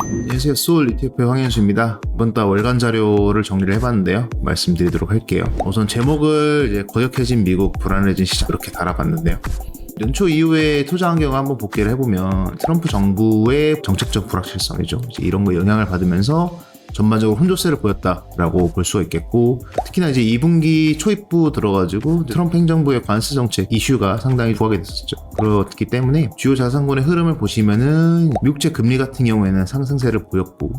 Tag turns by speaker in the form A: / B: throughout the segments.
A: 안녕하세요. 소울 ETF의 황현수입니다. 이번 달 월간 자료를 정리를 해봤는데요. 말씀드리도록 할게요. 우선 제목을 이제 거역해진 미국, 불안해진 시장 이렇게 달아봤는데요. 연초 이후에 투자 환경을 한번 복귀를 해보면 트럼프 정부의 정책적 불확실성이죠. 이제 이런 거 영향을 받으면서 전반적으로 혼조세를 보였다라고 볼 수가 있겠고, 특히나 이제 2분기 초입부 들어가지고 트럼프 행정부의 관세 정책 이슈가 상당히 좋아하게 됐었죠. 그렇기 때문에 주요 자산군의 흐름을 보시면은 미국채 금리 같은 경우에는 상승세를 보였고,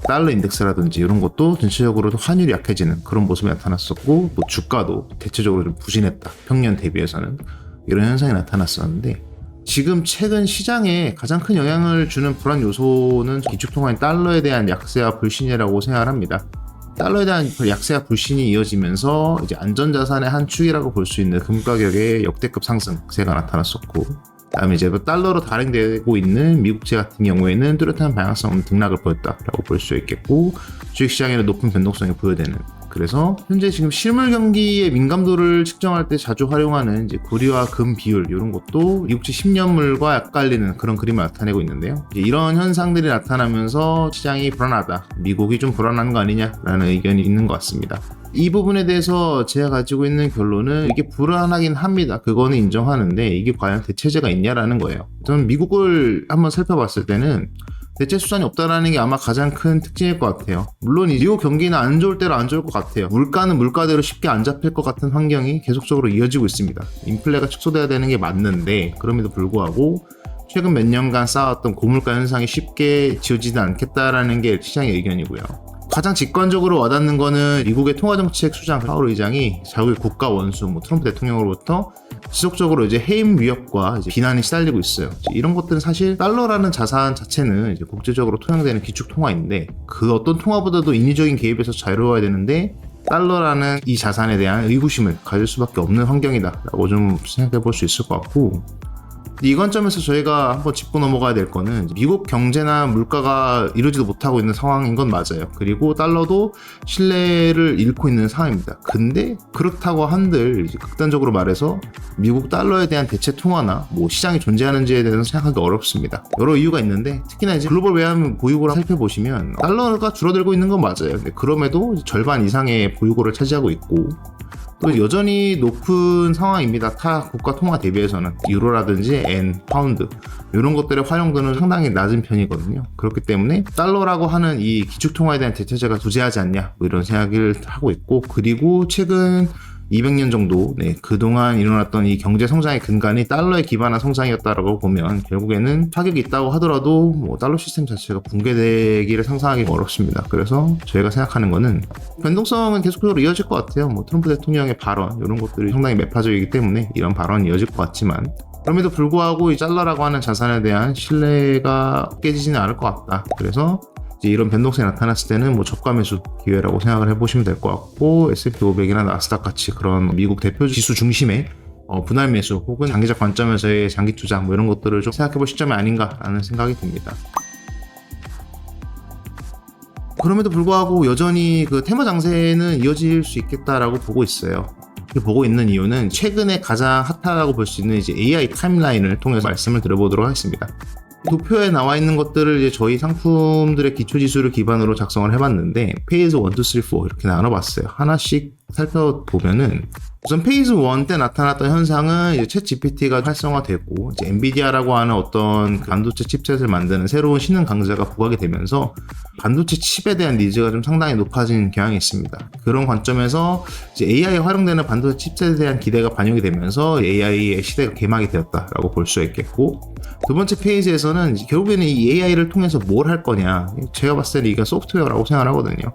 A: 달러 인덱스라든지 이런 것도 전체적으로 환율이 약해지는 그런 모습이 나타났었고, 뭐 주가도 대체적으로 좀 부진했다. 평년 대비해서는 이런 현상이 나타났었는데, 지금 최근 시장에 가장 큰 영향을 주는 불안 요소는 기축통화인 달러에 대한 약세와 불신이라고 생각을 합니다. 달러에 대한 약세와 불신이 이어지면서 이제 안전자산의 한 축이라고 볼 수 있는 금 가격의 역대급 상승세가 나타났었고, 그다음에 이제 달러로 발행되고 있는 미국채 같은 경우에는 뚜렷한 방향성 없는 등락을 보였다라고 볼 수 있겠고, 주식시장에는 높은 변동성이 부여되는, 그래서 현재 지금 실물 경기의 민감도를 측정할 때 자주 활용하는 이제 구리와 금 비율 이런 것도 미국채 10년물과 엇갈리는 그런 그림을 나타내고 있는데요. 이런 현상들이 나타나면서 시장이 불안하다, 미국이 좀 불안한 거 아니냐라는 의견이 있는 것 같습니다. 이 부분에 대해서 제가 가지고 있는 결론은 이게 불안하긴 합니다. 그거는 인정하는데 이게 과연 대체제가 있냐라는 거예요. 저는 미국을 한번 살펴봤을 때는 대체 수단이 없다라는 게 아마 가장 큰 특징일 것 같아요. 물론 미국 경기는 안 좋을 대로 안 좋을 것 같아요. 물가는 물가대로 쉽게 안 잡힐 것 같은 환경이 계속적으로 이어지고 있습니다. 인플레가 축소돼야 되는 게 맞는데, 그럼에도 불구하고 최근 몇 년간 쌓아왔던 고물가 현상이 쉽게 지워지지 않겠다라는 게 시장의 의견이고요. 가장 직관적으로 와닿는 거는 미국의 통화정책 수장 파월 의장이 자국의 국가 원수 트럼프 대통령으로부터 지속적으로 이제 해임 위협과 이제 비난이 시달리고 있어요. 이런 것들은 사실 달러라는 자산 자체는 이제 국제적으로 통용되는 기축 통화인데, 그 어떤 통화보다도 인위적인 개입에서 자유로워야 되는데 달러라는 이 자산에 대한 의구심을 가질 수밖에 없는 환경이다라고 좀 생각해 볼 수 있을 것 같고, 이 관점에서 저희가 한번 짚고 넘어가야 될 거는 미국 경제나 물가가 이루지도 못하고 있는 상황인 건 맞아요. 그리고 달러도 신뢰를 잃고 있는 상황입니다. 근데 그렇다고 한들 이제 극단적으로 말해서 미국 달러에 대한 대체 통화나 시장이 존재하는지에 대해서는 생각하기 어렵습니다. 여러 이유가 있는데, 특히나 이제 글로벌 외환 보유고를 살펴보시면 달러가 줄어들고 있는 건 맞아요. 근데 그럼에도 절반 이상의 보유고를 차지하고 있고, 또 여전히 높은 상황입니다. 타 국가 통화 대비해서는 유로라든지 엔, 파운드 이런 것들의 활용도는 상당히 낮은 편이거든요. 그렇기 때문에 달러라고 하는 이 기축 통화에 대한 대체제가 존재하지 않냐 이런 생각을 하고 있고, 그리고 최근 200년 정도 그동안 일어났던 이 경제 성장의 근간이 달러에 기반한 성장이었다라고 보면 결국에는 타격이 있다고 하더라도 달러 시스템 자체가 붕괴되기를 상상하기 어렵습니다. 그래서 저희가 생각하는 거는 변동성은 계속적으로 이어질 것 같아요. 트럼프 대통령의 발언 이런 것들이 상당히 매파적이기 때문에 이런 발언이 이어질 것 같지만, 그럼에도 불구하고 이 달러라고 하는 자산에 대한 신뢰가 깨지지는 않을 것 같다. 그래서 이제 이런 변동성이 나타났을 때는 저가 매수 기회라고 생각을 해보시면 될 것 같고, S&P 500이나 나스닥 같이 그런 미국 대표 지수 중심의 분할 매수 혹은 장기적 관점에서의 장기 투자 이런 것들을 좀 생각해볼 시점이 아닌가라는 생각이 듭니다. 그럼에도 불구하고 여전히 그 테마 장세는 이어질 수 있겠다라고 보고 있어요. 보고 있는 이유는 최근에 가장 핫하다고 볼 수 있는 이제 AI 타임라인을 통해서 말씀을 드려보도록 하겠습니다. 도표에 나와 있는 것들을 이제 저희 상품들의 기초지수를 기반으로 작성을 해봤는데, 페이즈 1, 2, 3, 4 이렇게 나눠봤어요. 하나씩 살펴보면은 우선 페이즈 1 때 나타났던 현상은 이제 챗 GPT가 활성화되고 이제 엔비디아라고 하는 어떤 반도체 칩셋을 만드는 새로운 신흥 강자가 부각이 되면서 반도체 칩에 대한 니즈가 좀 상당히 높아진 경향이 있습니다. 그런 관점에서 이제 AI에 활용되는 반도체 칩셋에 대한 기대가 반영이 되면서 AI의 시대가 개막이 되었다라고 볼 수 있겠고, 두 번째 페이지에서는 결국에는 이 AI를 통해서 뭘 할 거냐, 제가 봤을 때는 이게 소프트웨어라고 생각을 하거든요.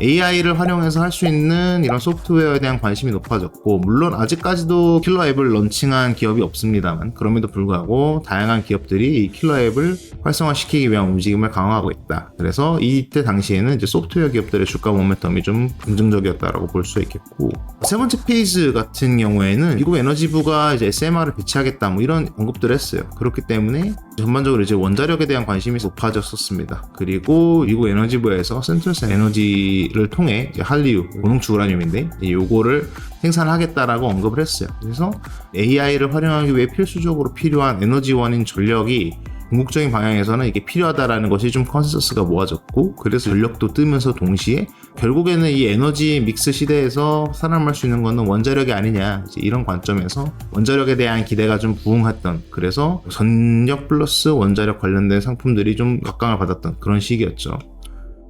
A: AI를 활용해서 할 수 있는 이런 소프트웨어에 대한 관심이 높아졌고, 물론 아직까지도 킬러 앱을 런칭한 기업이 없습니다만, 그럼에도 불구하고 다양한 기업들이 이 킬러 앱을 활성화시키기 위한 움직임을 강화하고 있다. 그래서 이때 당시에는 이제 소프트웨어 기업들의 주가 모멘텀이 좀 긍정적이었다라고 볼 수 있겠고, 세 번째 페이지 같은 경우에는 미국 에너지부가 이제 SMR을 배치하겠다 이런 언급들을 했어요. 그렇기 때문에 전반적으로 이제 원자력에 대한 관심이 높아졌었습니다. 그리고 미국 에너지부에서 센트럴스 에너지를 통해 이제 한리우 고농축 우라늄인데 요거를 생산하겠다라고 언급을 했어요. 그래서 AI를 활용하기 위해 필수적으로 필요한 에너지원인 전력이 궁극적인 방향에서는 이게 필요하다라는 것이 좀 컨센서스가 모아졌고, 그래서 전력도 뜨면서 동시에 결국에는 이 에너지 믹스 시대에서 살아남을 수 있는 거는 원자력이 아니냐, 이제 이런 관점에서 원자력에 대한 기대가 좀 부응했던, 그래서 전력 플러스 원자력 관련된 상품들이 좀 각광을 받았던 그런 시기였죠.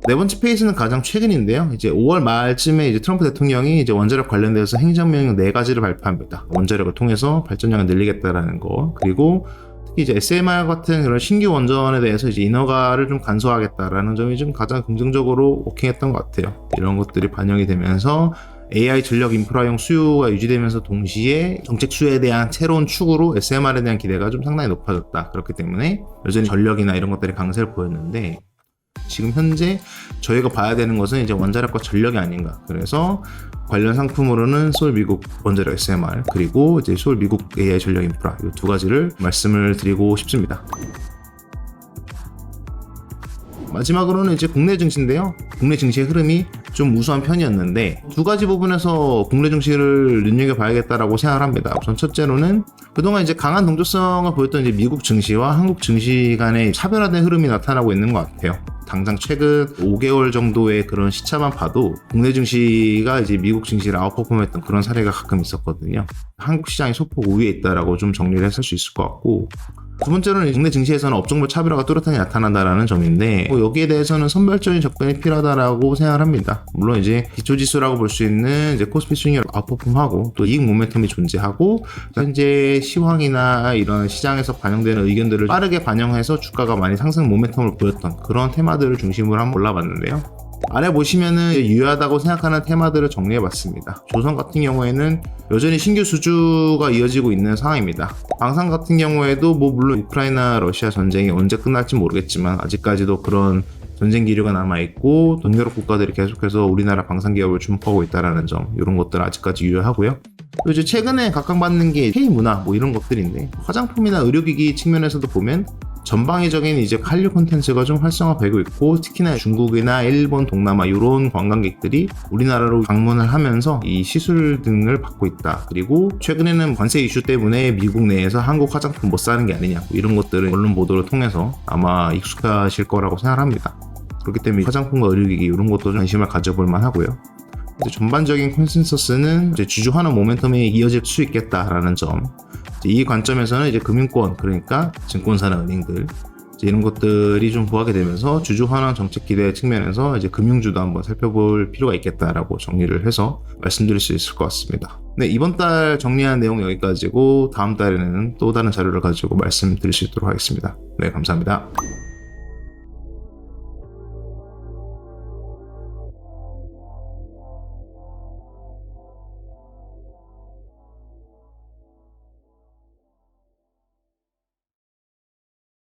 A: 네 번째 페이지는 가장 최근인데요. 이제 5월 말쯤에 이제 트럼프 대통령이 이제 원자력 관련돼서 행정명령 4가지를 발표합니다. 원자력을 통해서 발전량을 늘리겠다라는 거, 그리고 이제 SMR 같은 그런 신규 원전에 대해서 이제 인허가를 좀 간소화하겠다라는 점이 좀 가장 긍정적으로 워킹했던 것 같아요. 이런 것들이 반영이 되면서 AI 전력 인프라용 수요가 유지되면서 동시에 정책 수요에 대한 새로운 축으로 SMR에 대한 기대가 좀 상당히 높아졌다. 그렇기 때문에 여전히 전력이나 이런 것들이 강세를 보였는데, 지금 현재 저희가 봐야 되는 것은 이제 원자력과 전력이 아닌가. 그래서 관련 상품으로는 서울 미국 원자력 SMR, 그리고 이제 서울 미국 AI 전력 인프라, 이 두 가지를 말씀을 드리고 싶습니다. 마지막으로는 이제 국내 증시인데요. 국내 증시의 흐름이 좀 우수한 편이었는데 두 가지 부분에서 국내 증시를 눈여겨봐야겠다라고 생각을 합니다. 우선 첫째로는 그동안 이제 강한 동조성을 보였던 이제 미국 증시와 한국 증시 간의 차별화된 흐름이 나타나고 있는 것 같아요. 당장 최근 5개월 정도의 그런 시차만 봐도 국내 증시가 이제 미국 증시를 아웃퍼폼했던 그런 사례가 가끔 있었거든요. 한국 시장이 소폭 우위에 있다라고 좀 정리를 해서 할 수 있을 것 같고, 두 번째로는 국내 증시에서는 업종별 차별화가 뚜렷하게 나타난다라는 점인데, 여기에 대해서는 선별적인 접근이 필요하다라고 생각을 합니다. 물론 이제 기초지수라고 볼 수 있는 이제 코스피 수익률 아웃퍼폼하고 또 이익 모멘텀이 존재하고, 현재 시황이나 이런 시장에서 반영되는 의견들을 빠르게 반영해서 주가가 많이 상승 모멘텀을 보였던 그런 테마들을 중심으로 한번 골라봤는데요. 아래 보시면은 유효하다고 생각하는 테마들을 정리해봤습니다. 조선 같은 경우에는 여전히 신규 수주가 이어지고 있는 상황입니다. 방산 같은 경우에도 물론 우크라이나 러시아 전쟁이 언제 끝날지 모르겠지만 아직까지도 그런 전쟁 기류가 남아있고 동유럽 국가들이 계속해서 우리나라 방산 기업을 주목하고 있다는 점, 이런 것들 아직까지 유효하고요. 또 이제 최근에 각광받는 게 K문화 이런 것들인데, 화장품이나 의료기기 측면에서도 보면 전방위적인 이제 한류 콘텐츠가 좀 활성화되고 있고, 특히나 중국이나 일본, 동남아 이런 관광객들이 우리나라로 방문을 하면서 이 시술 등을 받고 있다. 그리고 최근에는 관세 이슈 때문에 미국 내에서 한국 화장품 못 사는 게 아니냐, 이런 것들을 언론 보도를 통해서 아마 익숙하실 거라고 생각합니다. 그렇기 때문에 화장품과 의료기기 이런 것도 좀 관심을 가져볼 만하고요. 전반적인 컨센서스는 이제 주주 환원 모멘텀이 이어질 수 있겠다라는 점, 이 관점에서는 이제 금융권, 그러니까 증권사나 은행들 이런 것들이 좀 부하게 되면서 주주 환원 정책 기대 측면에서 이제 금융주도 한번 살펴볼 필요가 있겠다라고 정리를 해서 말씀드릴 수 있을 것 같습니다. 네, 이번 달 정리한 내용 여기까지고, 다음 달에는 또 다른 자료를 가지고 말씀드릴 수 있도록 하겠습니다. 네, 감사합니다.